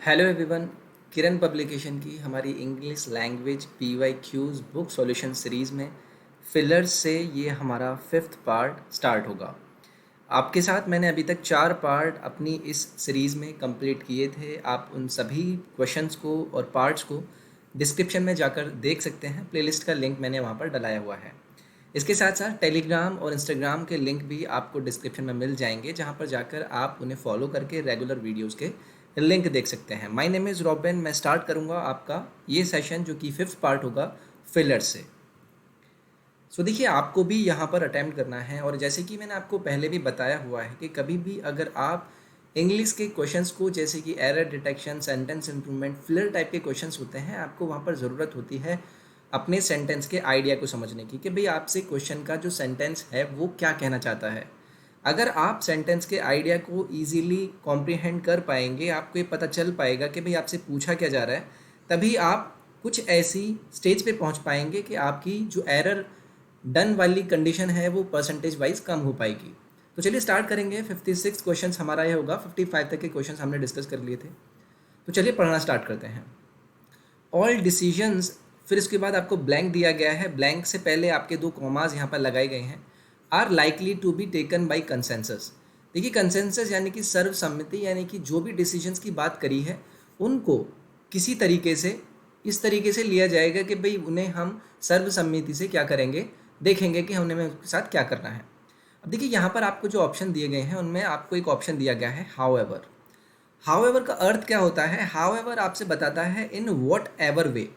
Hello everyone. किरण publication की हमारी English language PYQs book solution series में फिलर्स से ये हमारा फिफ्थ पार्ट स्टार्ट होगा। आपके साथ मैंने अभी तक 4 पार्ट अपनी इस सीरीज़ में कंप्लीट किए थे। आप उन सभी क्वेश्चंस को और पार्ट्स को डिस्क्रिप्शन में जाकर देख सकते हैं। प्लेलिस्ट का लिंक मैंने वहाँ पर डलाया हुआ है। इसके साथ साथ टेलीग्राम और इंस्टाग्राम के लिंक भी आपको डिस्क्रिप्शन में मिल जाएंगे, जहाँ पर जाकर आप उन्हें फॉलो करके रेगुलर वीडियोस के लिंक देख सकते हैं। My name is robin. मैं स्टार्ट करूँगा आपका ये सेशन जो कि फिफ्थ पार्ट होगा फिलर से। सो देखिए, आपको भी यहाँ पर अटैम्प्ट करना है, और जैसे कि मैंने आपको पहले भी बताया हुआ है कि कभी भी अगर आप इंग्लिश के क्वेश्चंस को, जैसे कि error detection, sentence improvement, filler type के क्वेश्चंस होते हैं, आपको वहाँ पर ज़रूरत होती है अपने सेंटेंस के आइडिया को समझने की कि भाई आपसे क्वेश्चन का जो सेंटेंस है वो क्या कहना चाहता है। अगर आप सेंटेंस के आइडिया को ईजीली कॉम्प्रिहेंड कर पाएंगे, आपको ये पता चल पाएगा कि भाई आपसे पूछा क्या जा रहा है, तभी आप कुछ ऐसी स्टेज पे पहुंच पाएंगे कि आपकी जो एरर डन वाली कंडीशन है वो परसेंटेज वाइज कम हो पाएगी। तो चलिए स्टार्ट करेंगे। 56 क्वेश्चन हमारा ये होगा। 55 तक के क्वेश्चन हमने डिस्कस कर लिए थे, तो चलिए पढ़ना स्टार्ट करते हैं। ऑल डिसीजंस, फिर इसके बाद आपको ब्लैंक दिया गया है। ब्लैंक से पहले आपके 2 कॉमास यहाँ पर लगाए गए हैं। Are likely to be taken by consensus. देखिए, कंसेंसस यानी कि सर्वसम्मति, यानी कि जो भी डिसीजंस की बात करी है उनको किसी तरीके से इस तरीके से लिया जाएगा कि भाई उन्हें हम सर्वसम्मति से क्या करेंगे, देखेंगे कि हमने में उसके साथ क्या करना है। अब देखिए, यहाँ पर आपको जो ऑप्शन दिए गए हैं उनमें आपको एक ऑप्शन दिया गया है हाउएवर। हाउएवर का अर्थ क्या होता है? हाउएवर आपसे बताता है इन व्हाट एवर वे।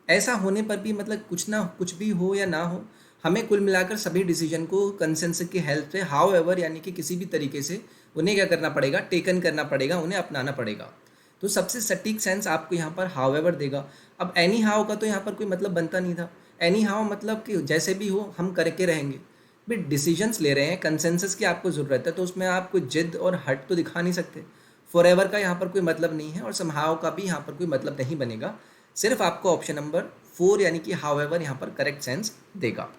ऐसा होने पर भी, मतलब कुछ ना कुछ भी हो या ना हो, हमें कुल मिलाकर सभी डिसीजन को कंसेंसस की हेल्प से, हाउएवर यानी कि किसी भी तरीके से उन्हें क्या करना पड़ेगा, टेकन करना पड़ेगा, उन्हें अपनाना पड़ेगा। तो सबसे सटीक सेंस आपको यहाँ पर हाउएवर देगा। अब एनी हाउ का तो यहाँ पर कोई मतलब बनता नहीं था। एनी हाउ मतलब कि जैसे भी हो हम करके रहेंगे। भाई डिसीजंस ले रहे हैं, कंसेंसस की आपको ज़रूरत है, तो उसमें आप कोई जिद और हट तो दिखा नहीं सकते। फॉरएवर का यहाँ पर कोई मतलब नहीं है, और समहाउ का भी यहाँ पर कोई मतलब नहीं बनेगा। सिर्फ आपको ऑप्शन नंबर 4 यानी कि हाउएवर यहाँ पर करेक्ट सेंस देगा।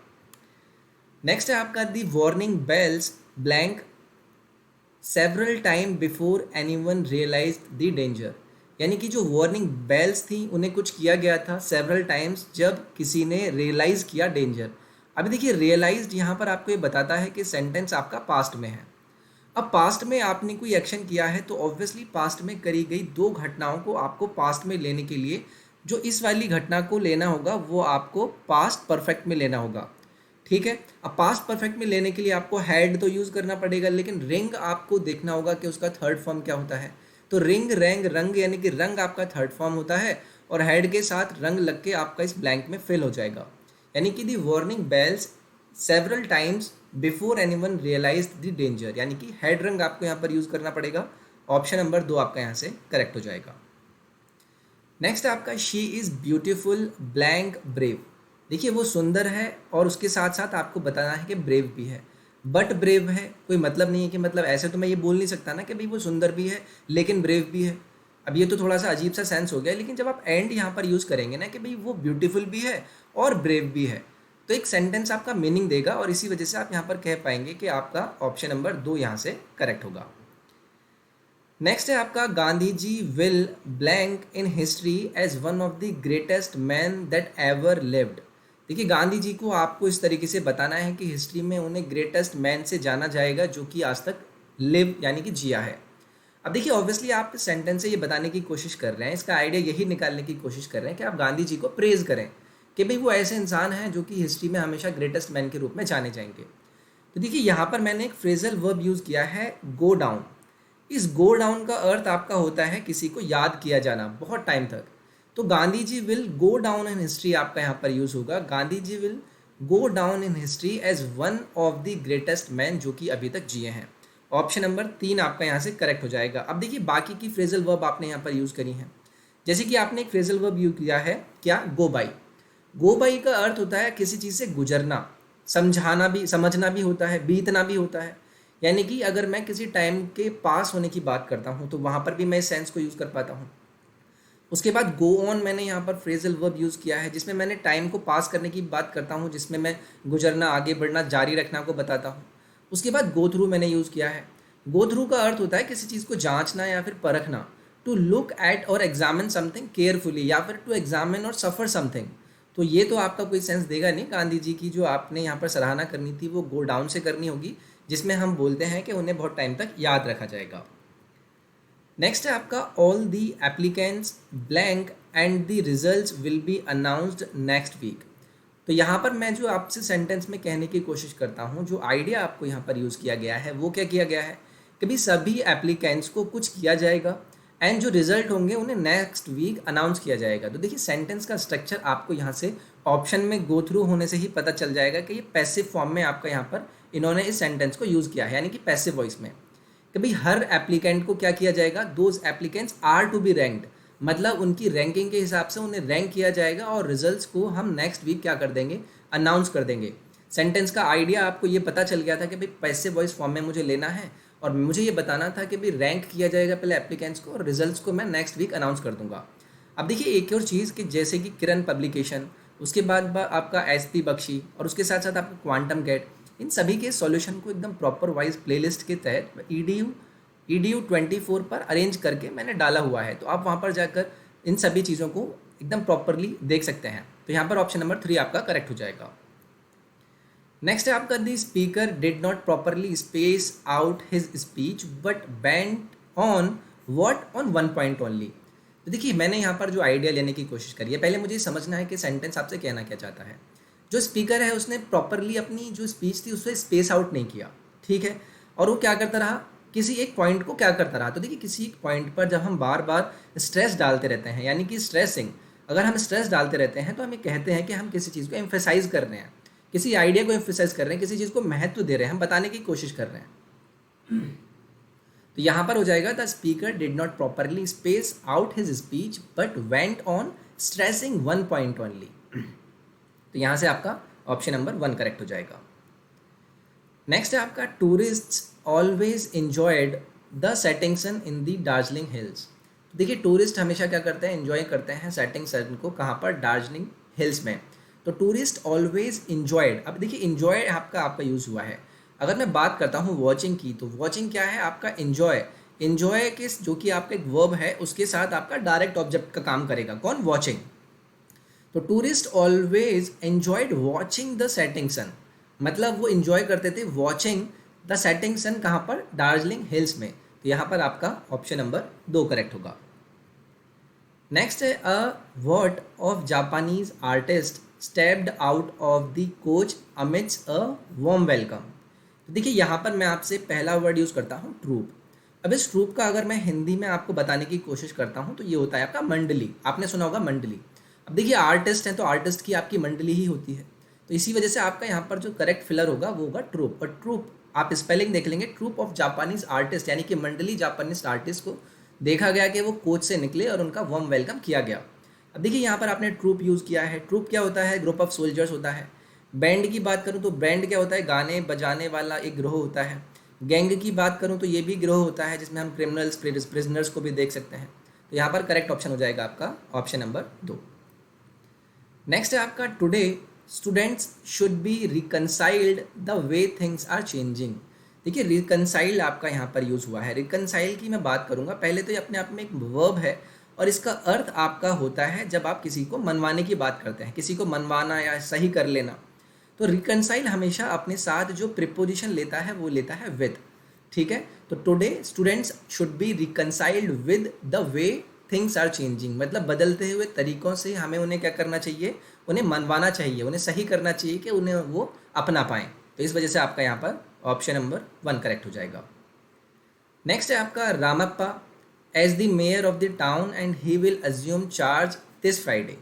नेक्स्ट है आपका the warning bells blank several time before anyone realised the danger. यानी कि जो वार्निंग बेल्स थी उन्हें कुछ किया गया था सेवरल टाइम्स, जब किसी ने रियलाइज किया डेंजर। अभी देखिए, रियलाइज्ड यहाँ पर आपको ये बताता है कि सेंटेंस आपका पास्ट में है। अब पास्ट में आपने कोई एक्शन किया है, तो ऑब्वियसली पास्ट में करी गई 2 घटनाओं को आपको पास्ट में लेने के लिए जो इस वाली घटना को लेना होगा वो आपको पास्ट परफेक्ट में लेना होगा। ठीक है। अब पास्ट परफेक्ट में लेने के लिए आपको हैड तो यूज़ करना पड़ेगा, लेकिन रिंग आपको देखना होगा कि उसका थर्ड फॉर्म क्या होता है। तो रिंग, रैंग, रंग, यानी कि रंग आपका थर्ड फॉर्म होता है, और हैड के साथ रंग लग के आपका इस ब्लैंक में फिल हो जाएगा। यानी कि the warning bells several times before anyone realised the danger, यानी कि हेड रंग आपको यहाँ पर यूज़ करना पड़ेगा। ऑप्शन नंबर 2 आपका यहाँ से करेक्ट हो जाएगा। नेक्स्ट आपका she is beautiful blank brave. देखिए, वो सुंदर है और उसके साथ साथ आपको बताना है कि ब्रेव भी है। बट ब्रेव है कोई मतलब नहीं है कि, मतलब ऐसे तो मैं ये बोल नहीं सकता ना कि भाई वो सुंदर भी है लेकिन ब्रेव भी है। अब ये तो थोड़ा सा अजीब सा सेंस हो गया, लेकिन जब आप एंड यहाँ पर यूज़ करेंगे ना कि भाई वो ब्यूटीफुल भी है और ब्रेव भी है, तो एक सेंटेंस आपका मीनिंग देगा, और इसी वजह से आप यहाँ पर कह पाएंगे कि आपका ऑप्शन नंबर 2 यहाँ से करेक्ट होगा। नेक्स्ट है आपका Gandhi ji will blank in history as one of the greatest man that ever lived. देखिए, गांधी जी को आपको इस तरीके से बताना है कि हिस्ट्री में उन्हें ग्रेटेस्ट मैन से जाना जाएगा जो कि आज तक लिव यानी कि जिया है। अब देखिए, ऑब्वियसली आप इस सेंटेंस से ये बताने की कोशिश कर रहे हैं, इसका आइडिया यही निकालने की कोशिश कर रहे हैं कि आप गांधी जी को प्रेज करें कि भाई वो ऐसे इंसान हैं जो कि हिस्ट्री में हमेशा ग्रेटेस्ट मैन के रूप में जाने जाएंगे। तो देखिए, यहाँ पर मैंने एक फ्रेजल वर्ब यूज़ किया है, गो डाउन। इस गो डाउन का अर्थ आपका होता है किसी को याद किया जाना बहुत टाइम तक। तो Gandhi ji will go down in history आपका यहाँ पर यूज़ होगा। Gandhi ji will go down in history as one of the greatest man जो कि अभी तक जिए हैं। ऑप्शन नंबर 3 आपका यहाँ से करेक्ट हो जाएगा। अब देखिए, बाकी की फ्रेजल वर्ब आपने यहाँ पर यूज़ करी है। जैसे कि आपने एक फ्रेजल वर्ब यूज़ किया है क्या, गो बाई। गो बाई का अर्थ होता है किसी चीज़ से गुजरना, समझाना भी, समझना भी होता है, बीतना भी होता है। यानी कि अगर मैं किसी टाइम के पास होने की बात करता हूँ तो वहाँ पर भी मैं इस सेंस को यूज़ कर पाता हूँ। उसके बाद गो ऑन मैंने यहाँ पर फ्रेजल वर्ब यूज़ किया है जिसमें मैंने टाइम को पास करने की बात करता हूँ, जिसमें मैं गुजरना, आगे बढ़ना, जारी रखना को बताता हूँ। उसके बाद गो थ्रू मैंने यूज़ किया है। गो थ्रू का अर्थ होता है किसी चीज़ को जांचना या फिर परखना। टू लुक एट और एग्जामिन समथिंग केयरफुली, या फिर टू एग्जामिन और सफ़र समथिंग। तो ये तो आपका कोई सेंस देगा नहीं। गांधी जी की जो आपने यहाँ पर सराहना करनी थी वो गो डाउन से करनी होगी, जिसमें हम बोलते हैं कि उन्हें बहुत टाइम तक याद रखा जाएगा। नेक्स्ट है आपका all the applicants blank and the results will be announced next week. तो यहाँ पर मैं जो आपसे सेंटेंस में कहने की कोशिश करता हूँ, जो आइडिया आपको यहाँ पर यूज़ किया गया है वो क्या किया गया है कि भी सभी एप्लीकेंट्स को कुछ किया जाएगा एंड जो रिजल्ट होंगे उन्हें नेक्स्ट वीक अनाउंस किया जाएगा। तो देखिए सेंटेंस का स्ट्रक्चर आपको यहाँ से ऑप्शन में गो थ्रू होने से ही पता चल जाएगा कि ये पैसिव फॉर्म में आपका यहाँ पर इन्होंने इस सेंटेंस को यूज़ किया है, यानी कि पैसिव वॉइस में कि भाई हर एप्लीकेंट को क्या किया जाएगा, those applicants are to be ranked, मतलब उनकी रैंकिंग के हिसाब से उन्हें रैंक किया जाएगा और रिजल्ट्स को हम नेक्स्ट वीक क्या कर देंगे, अनाउंस कर देंगे। सेंटेंस का आइडिया आपको ये पता चल गया था कि भाई पैसिव वॉइस फॉर्म में मुझे लेना है और मुझे ये बताना था कि भाई रैंक किया जाएगा पहले एप्लीकेंट्स को और रिजल्ट्स को मैं नेक्स्ट वीक अनाउंस कर दूंगा। अब देखिए एक और चीज़ कि जैसे कि किरण पब्लिकेशन, उसके बाद आपका एसपी बख्शी और उसके साथ साथ आपका क्वांटम गेट, इन सभी के सॉल्यूशन को एकदम प्रॉपर वाइज प्लेलिस्ट के तहत EDU 24 पर अरेंज करके मैंने डाला हुआ है। तो आप वहाँ पर जाकर इन सभी चीज़ों को एकदम प्रॉपरली देख सकते हैं। तो यहाँ पर ऑप्शन नंबर 3 आपका करेक्ट हो जाएगा। नेक्स्ट है आपका the speaker did not properly space out his speech but bent on what on one point only. तो देखिए मैंने यहाँ पर जो आइडिया लेने की कोशिश करी है, पहले मुझे समझना है कि सेंटेंस आपसे कहना क्या चाहता है। जो स्पीकर है उसने प्रॉपरली अपनी जो स्पीच थी उससे स्पेस आउट नहीं किया, ठीक है, और वो क्या करता रहा, किसी एक पॉइंट को क्या करता रहा। तो देखिए किसी एक पॉइंट पर जब हम बार बार स्ट्रेस डालते रहते हैं, यानी कि स्ट्रेसिंग, अगर हम स्ट्रेस डालते रहते हैं तो हमें कहते हैं कि हम किसी चीज़ को एम्फेसाइज कर रहे हैं, किसी आइडिया को एम्फेसाइज कर रहे हैं, किसी चीज़ को महत्व दे रहे हैं, हम बताने की कोशिश कर रहे हैं। तो यहाँ पर हो जाएगा the speaker did not properly space out his speech but went on stressing one point only. तो यहाँ से आपका ऑप्शन नंबर 1 करेक्ट हो जाएगा। नेक्स्ट है आपका tourists always enjoyed the setting sun in the Darjeeling hills. देखिए टूरिस्ट हमेशा क्या करते हैं, एंजॉय करते हैं सेटिंग सन को, कहाँ पर, दार्जिलिंग हिल्स में। तो टूरिस्ट ऑलवेज इंजॉयड, अब देखिए इंजॉय आपका यूज़ हुआ है। अगर मैं बात करता हूँ वॉचिंग की, तो वॉचिंग क्या है आपका, इंजॉय। इंजॉय के जो कि आपका एक वर्ब है उसके साथ आपका डायरेक्ट ऑब्जेक्ट का काम करेगा, कौन, वॉचिंग। तो tourist always enjoyed watching the setting sun, मतलब वो इंजॉय करते थे वॉचिंग द सेटिंग सन, कहाँ पर, दार्जिलिंग हिल्स में। तो यहाँ पर आपका ऑप्शन नंबर 2 करेक्ट होगा। नेक्स्ट है a word of Japanese artist stepped out of the coach amidst a warm welcome. तो देखिए यहाँ पर मैं आपसे पहला वर्ड यूज़ करता हूँ ट्रूप। अब इस ट्रूप का अगर मैं हिंदी में आपको बताने की कोशिश करता हूँ तो ये होता है आपका मंडली। आपने सुना होगा मंडली। अब देखिए आर्टिस्ट हैं तो आर्टिस्ट की आपकी मंडली ही होती है, तो इसी वजह से आपका यहाँ पर जो करेक्ट फिलर होगा वो होगा ट्रूप। और ट्रूप आप स्पेलिंग देख लेंगे, ट्रूप ऑफ जापानीज आर्टिस्ट, यानी कि मंडली जापानीज आर्टिस्ट को देखा गया कि वो कोच से निकले और उनका वार्म वेलकम किया गया। अब देखिए यहाँ पर आपने ट्रूप यूज़ किया है। ट्रूप क्या होता है, ग्रुप ऑफ सोल्जर्स होता है। बैंड की बात करूँ तो बैंड क्या होता है, गाने बजाने वाला एक ग्रोह होता है। गैंग की बात करूँ तो ये भी ग्रोह होता है जिसमें हम क्रिमिनल्स, प्रिजनर्स को भी देख सकते हैं। तो यहाँ पर करेक्ट ऑप्शन हो जाएगा आपका ऑप्शन नंबर 2। नेक्स्ट है आपका today students should be reconciled the way things are changing. देखिए रिकनसाइल्ड आपका यहाँ पर यूज़ हुआ है। रिकनसाइल की मैं बात करूँगा, पहले तो ये अपने आप में एक वर्ब है और इसका अर्थ आपका होता है जब आप किसी को मनवाने की बात करते हैं, किसी को मनवाना या सही कर लेना। तो रिकनसाइल हमेशा अपने साथ जो प्रिपोजिशन लेता है वो लेता है विद, ठीक है। तो today students should be reconciled with the way things are changing, मतलब बदलते हुए तरीक़ों से हमें उन्हें क्या करना चाहिए, उन्हें मनवाना चाहिए, उन्हें सही करना चाहिए कि उन्हें वो अपना पाएँ। तो इस वजह से आपका यहाँ पर ऑप्शन नंबर 1 करेक्ट हो जाएगा। नेक्स्ट है आपका Ramappa as the mayor of the town and he will assume charge this Friday.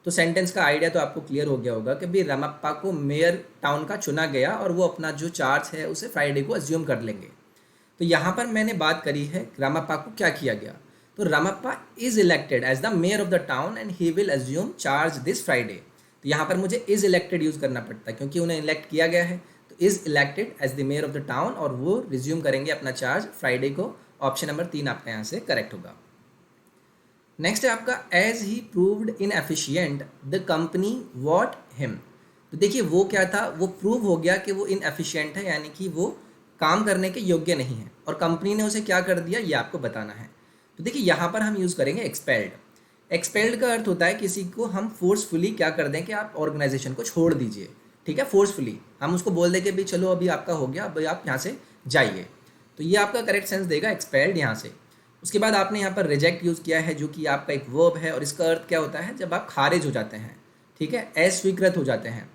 तो सेंटेंस का आइडिया तो आपको क्लियर हो गया होगा कि भाई रामप्पा को मेयर टाउन का चुना गया और वो अपना जो चार्ज है उसे फ्राइडे को अज्यूम कर लेंगे। तो यहाँ पर मैंने बात करी है रामप्पा को क्या किया गया। तो Ramappa is elected as the mayor of the town and he will assume charge this Friday. तो यहाँ पर मुझे इज इलेक्टेड यूज़ करना पड़ता है क्योंकि उन्हें इलेक्ट किया गया है। तो is elected as the mayor of the town और वो रिज्यूम करेंगे अपना चार्ज फ्राइडे को। ऑप्शन नंबर 3 आपका यहाँ से करेक्ट होगा। नेक्स्ट है आपका as he proved inefficient the company what him. तो देखिए वो क्या था, वो प्रूव हो गया कि वो इन एफिशियंट है, यानी कि वो काम करने के योग्य नहीं है और कंपनी ने उसे क्या कर दिया ये आपको बताना है। तो देखिए यहाँ पर हम यूज़ करेंगे एक्सपेल्ड। एक्सपेल्ड का अर्थ होता है किसी को हम फोर्सफुली क्या कर दें कि आप ऑर्गेनाइजेशन को छोड़ दीजिए, ठीक है, फोर्सफुली हम उसको बोल दें कि भाई चलो अभी आपका हो गया, अभी आप यहाँ से जाइए। तो ये आपका करेक्ट सेंस देगा एक्सपेल्ड यहाँ से। उसके बाद आपने यहाँ पर रिजेक्ट यूज़ किया है जो कि आपका एक वर्ब है, और इसका अर्थ क्या होता है जब आप खारिज हो जाते हैं, ठीक है, अस्वीकृत हो जाते हैं।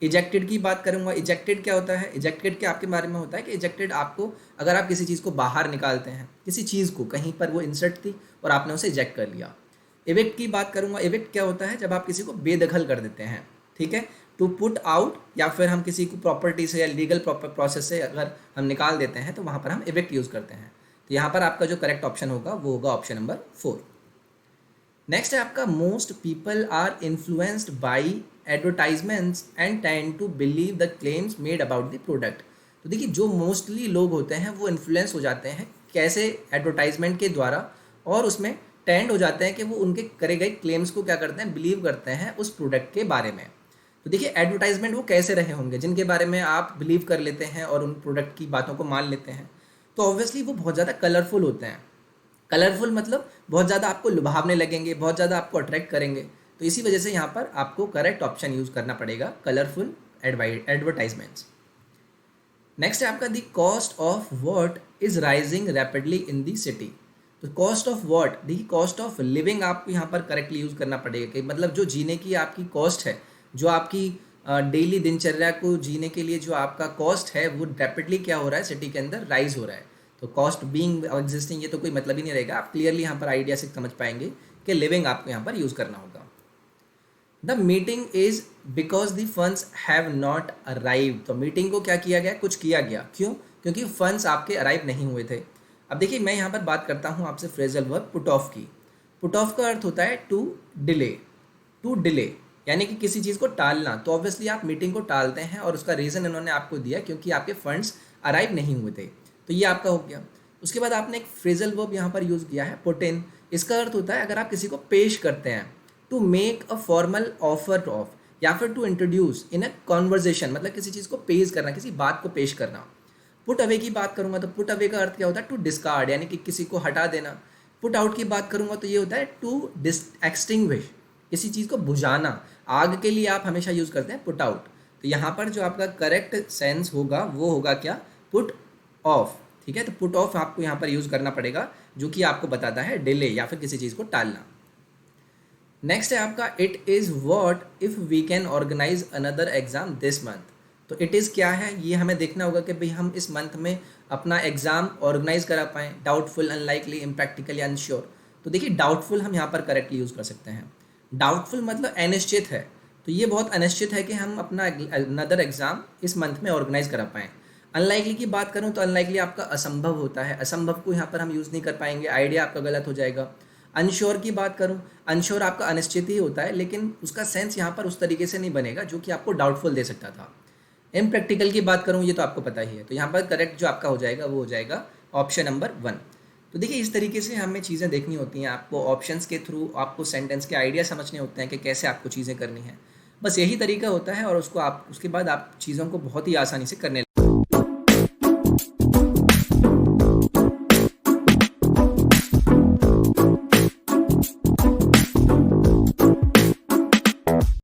इजेक्टेड की बात करूंगा। इजेक्टेड क्या होता है? इजेक्टेड के आपके बारे में होता है कि इजेक्टेड आपको, अगर आप किसी चीज़ को बाहर निकालते हैं, किसी चीज़ को कहीं पर वो इंसर्ट थी और आपने उसे इजेक्ट कर लिया। इविक्ट की बात करूंगा। इविक्ट क्या होता है? जब आप किसी को बेदखल कर देते हैं, ठीक है, टू पुट आउट, या फिर हम किसी को प्रॉपर्टी से या लीगल प्रोसेस से अगर हम निकाल देते हैं तो वहाँ पर हम इविक्ट यूज़ करते हैं। तो यहाँ पर आपका जो करेक्ट ऑप्शन होगा वो होगा ऑप्शन नंबर 4। नेक्स्ट है आपका most people are influenced by advertisements and tend to believe the claims made about the product. तो देखिए जो मोस्टली लोग होते हैं वो इन्फ्लुएंस हो जाते हैं कैसे? एडवर्टाइजमेंट के द्वारा, और उसमें टेंड हो जाते हैं कि वो उनके करे गए क्लेम्स को क्या करते हैं? बिलीव करते हैं उस प्रोडक्ट के बारे में। तो देखिए एडवर्टाइजमेंट वो कैसे रहे होंगे जिनके बारे में आप बिलीव कर लेते हैं और उन प्रोडक्ट की बातों को मान लेते हैं? तो ऑब्वियसली वो बहुत ज़्यादा कलरफुल होते हैं। कलरफुल मतलब बहुत ज़्यादा आपको लुभावने लगेंगे, बहुत ज़्यादा आपको अट्रैक्ट करेंगे। तो इसी वजह से यहाँ पर आपको करेक्ट ऑप्शन यूज़ करना पड़ेगा, कलरफुल एडवर्टाइजमेंट्स। नेक्स्ट है आपका दी cost of what is rising rapidly in the city. तो कॉस्ट ऑफ वॉट, देखिए कॉस्ट ऑफ लिविंग आपको यहाँ पर करेक्टली यूज़ करना पड़ेगा कि मतलब जो जीने की आपकी कॉस्ट है, जो आपकी डेली दिनचर्या को जीने के लिए जो आपका कॉस्ट है वो रैपिडली क्या हो रहा है? सिटी के अंदर राइज हो रहा है। तो कॉस्ट बीइंग एग्जिस्टिंग ये तो कोई मतलब ही नहीं रहेगा, आप क्लियरली यहाँ पर आइडिया से समझ पाएंगे कि लिविंग आपको यहाँ पर यूज़ करना होगा। The meeting is because the funds have not arrive. तो मीटिंग को क्या किया गया? कुछ किया गया। क्यों? क्योंकि फंड्स आपके अराइव नहीं हुए थे। अब देखिए मैं यहाँ पर बात करता हूँ आपसे फ्रेजल वर्ब पुट ऑफ की। पुट ऑफ का अर्थ होता है टू डिले। टू डिले यानी कि किसी चीज़ को टालना। तो ऑब्वियसली आप मीटिंग को टालते हैं और उसका रीज़न इन्होंने आपको दिया क्योंकि आपके फंड्स अराइव नहीं हुए थे। तो ये आपका हो गया। उसके बाद आपने एक फ्रेजल वर्ब यहाँ पर यूज़ किया है पुट इन। इसका अर्थ होता है अगर आप किसी को पेश करते हैं, to make a formal offer of, या फिर to introduce in a conversation, मतलब किसी चीज़ को पेश करना, किसी बात को पेश करना। पुट अवे की बात करूंगा तो पुट अवे का अर्थ क्या होता है? टू डिस्कार्ड, यानी कि किसी को हटा देना। पुट आउट की बात करूंगा तो ये होता है टू एक्सटिंग्विश, किसी चीज़ को बुझाना। आग के लिए आप हमेशा यूज़ करते हैं पुट आउट। तो यहाँ पर जो आपका करेक्ट सेंस होगा वो होगा क्या? पुट ऑफ, ठीक है। तो पुट ऑफ आपको यहाँ पर यूज़ करना पड़ेगा जो कि आपको बताता है डिले या फिर किसी चीज़ को टालना। नेक्स्ट है आपका it is what if we can organise another exam this month. तो इट इज़ क्या है? ये हमें देखना होगा कि भाई हम इस मंथ में अपना एग्ज़ाम ऑर्गेनाइज करा पाएँ। डाउटफुल, अनलाइकली, इम्प्रैक्टिकल या अनश्योर। तो देखिए डाउटफुल हम यहाँ पर करेक्टली यूज़ कर सकते हैं। डाउटफुल मतलब अनिश्चित है, तो ये बहुत अनिश्चित है कि हम अपना अनदर एग्ज़ाम इस मंथ में ऑर्गेनाइज करा पाएँ। अनलाइकली की बात करूँ तो अनलाइकली आपका असंभव होता है, असंभव को यहाँ पर हम यूज़ नहीं कर पाएंगे, आइडिया आपका गलत हो जाएगा। अनश्योर की बात करूँ, अनश्योर आपका अनिश्चित ही होता है लेकिन उसका सेंस यहाँ पर उस तरीके से नहीं बनेगा जो कि आपको डाउटफुल दे सकता था। इम्प्रैक्टिकल की बात करूँ ये तो आपको पता ही है, तो यहाँ पर करेक्ट जो आपका हो जाएगा वो हो जाएगा ऑप्शन नंबर 1। तो देखिए इस तरीके से हमें चीज़ें देखनी होती हैं, आपको ऑप्शंस के थ्रू आपको सेंटेंस के आइडिया समझने होते हैं कि कैसे आपको चीज़ें करनी हैं। बस यही तरीका होता है और उसको आप उसके बाद आप चीज़ों को बहुत ही आसानी से करने